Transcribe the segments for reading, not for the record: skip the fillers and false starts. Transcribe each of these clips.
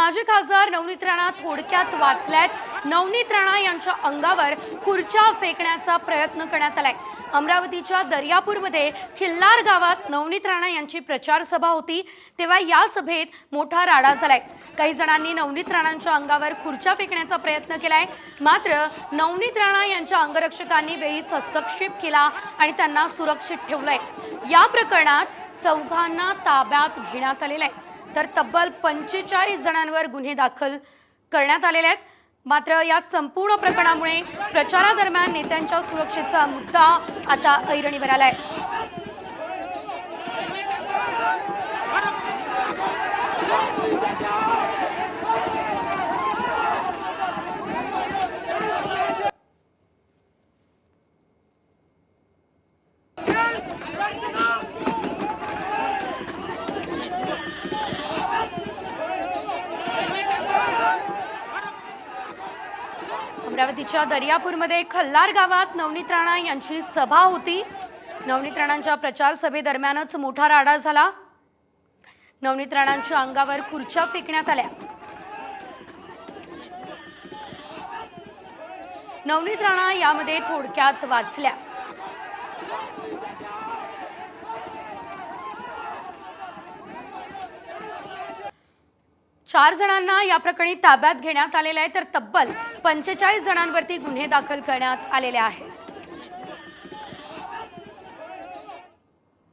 माजी खासदार नवनीत राणा थोडक्यात वाचल्यात। नवनीत राणा यांच्या अंगावर खुर्च्या फेकण्याचा प्रयत्न करण्यात आलाय। अमरावतीच्या दर्यापूरमध्ये खिल्लार गावात नवनीत राणा यांची प्रचार सभा होती, तेव्हा या सभेत मोठा राडा झालाय। काही जणांनी नवनीत राणांच्या अंगावर खुर्च्या फेकण्याचा प्रयत्न केलाय, मात्र नवनीत राणा यांच्या अंगरक्षकांनी वेळीच हस्तक्षेप केला आणि त्यांना सुरक्षित ठेवलंय। या प्रकरणात चौघांना ताब्यात घेण्यात आलेलं आहे, तर तब्बल 45 जणांवर गुन्हे दाखल करण्यात आलेले आहेत। मात्र या संपूर्ण प्रकरणामुळे प्रचारादरम्यान नेत्यांच्या सुरक्षेचा मुद्दा आता ऐरणीवर आलाय। अमरावतीच्या दर्यापूरमध्ये खल्लार गावात नवनीत राणा यांची सभा होती। नवनीत राणांच्या प्रचार सभेदरम्यानच मोठा राडा झाला। नवनीत राणांच्या अंगावर खुर्च्या फेकण्यात आल्या। नवनीत राणा यामध्ये थोडक्यात वाचल्या। चार जणांना या प्रकरणी ताब्यात घेण्यात आलेले आहे, तर तब्बल 45 जणांवरती गुन्हे दाखल करण्यात आलेले आहेत।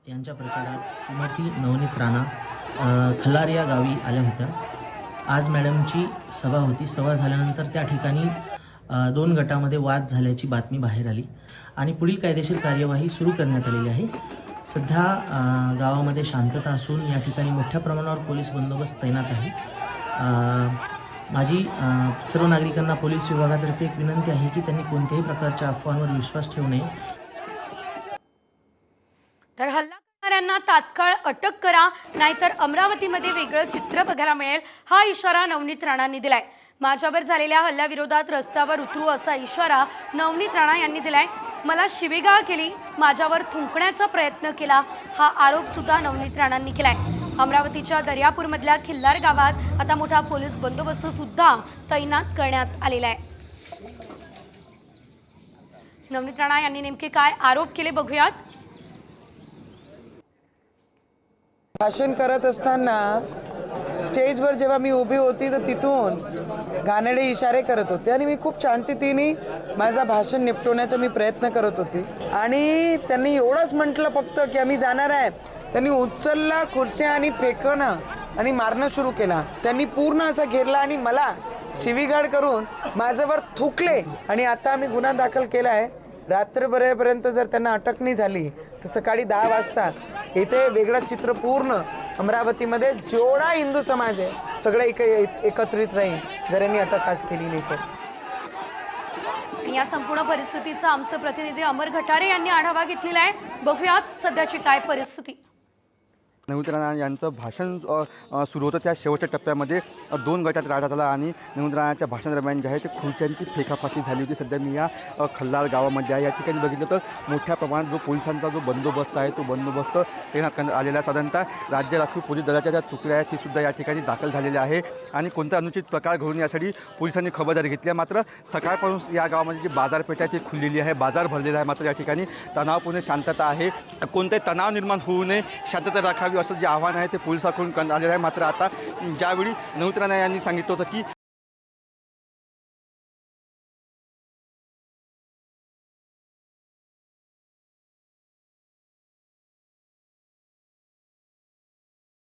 यांच्या प्रचारात श्रीमती नवनीत राणा खल्लार या गावी आल्या होत्या। आज मॅडमची सभा होती। सभा झाल्यानंतर त्या ठिकाणी 2 गटामध्ये वाद झाल्याची बातमी बाहेर आली आणि पुढील कायदेशीर कार्यवाही सुरू करण्यात आलेली आहे। सध्या गावामध्ये शांतता असून या ठिकाणी मोठ्या प्रमाणावर पोलीस बंदोबस्त तैनात आहे। माझी सर्व नागरिकांना पोलीस विभागातर्फे एक विनंती आहे की त्यांनी कोणत्याही प्रकारच्या अफवांवर विश्वास ठेवू नये। तर हल्ला करणाऱ्यांना तात्काळ अटक करा, नाहीतर अमरावतीमध्ये वेगळं चित्र बघायला मिळेल, हा इशारा नवनीत राणांनी दिलाय। माझ्यावर झालेल्या हल्ल्याविरोधात रस्त्यावर उतरू असा इशारा नवनीत राणा यांनी दिलाय। मला शिवीगाळ केली, माझ्यावर थुंकण्याचा प्रयत्न केला, हा आरोप सुद्धा नवनीत राणांनी केलाय। अमरावतीच्या दर्यापूरमधल्या खिल्लार गावात आता मोठा पोलीस बंदोबस्त सुद्धा तैनात करण्यात आलेला आहे। नवनीत राणा यांनी नेमके काय आरोप केले बघूयात। भाषण करत असताना स्टेजवर जेव्हा मी उभी होती तर तिथून घाणेरडे इशारे करत होते आणि मी खूप शांततेने माझा भाषण निपटवण्याचा मी प्रयत्न करत होते आणि त्यांनी एवढंच म्हटलं फक्त की आम्ही जाणार आहे। त्यांनी उचलला खुर्च्या आणि फेकणं आणि मारणं सुरू केला। त्यांनी पूर्ण असं घेरला आणि मला शिवीगाळ करून माझ्यावर थुकले आणि आता आम्ही गुन्हा दाखल केला आहे। रात्रभरापर्यंत जर त्यांना अटक नाही झाली तर सकाळी 10 वाजता इथे वेगळं चित्र पूर्ण अमरावतीमध्ये जेवढा हिंदू समाज आहे सगळं एकत्रित राहील जर यांनी अटक आज केली नाही तर। या संपूर्ण परिस्थितीचा आमचे प्रतिनिधी अमर घटारे यांनी आढावा घेतलेला आहे। बघूयात सध्याची काय परिस्थिती। नवनीत राणा यांचं भाषण सुरू होतं, त्या शेवटच्या टप्प्यामध्ये 2 गटात राडा झाला आणि नवनीत राणाच्या भाषणादरम्यान जे आहे ते खुर्च्यांची फेकाफाकी झाली होती। सध्या मी या खल्लार गावामध्ये आहे। या ठिकाणी बघितलं तर मोठ्या प्रमाणात जो पोलिसांचा जो बंदोबस्त आहे तो बंदोबस्त तैनात करण्यात आलेला आहे। साधारणतः राज्य राखीव पोलीस दलाच्या ज्या तुकड्या आहेत ती सुद्धा या ठिकाणी दाखल झालेल्या आहे आणि कोणता अनुचित प्रकार घडून यासाठी पोलिसांनी खबरदारी घेतली आहे। मात्र सकाळपासून या गावामध्ये जी बाजारपेठ आहे ती खुललेली आहे, बाजार भरलेला आहे। मात्र या ठिकाणी तणावपूर्ण शांतता आहे, कोणताही तणाव निर्माण होऊ नये, शांतता राखावी असं जे आव्हान आहे ते पोलिसांकडून करण्यात आलेलं आहे। मात्र आता ज्यावेळी नवनीत राणा यांनी सांगितलं होतं की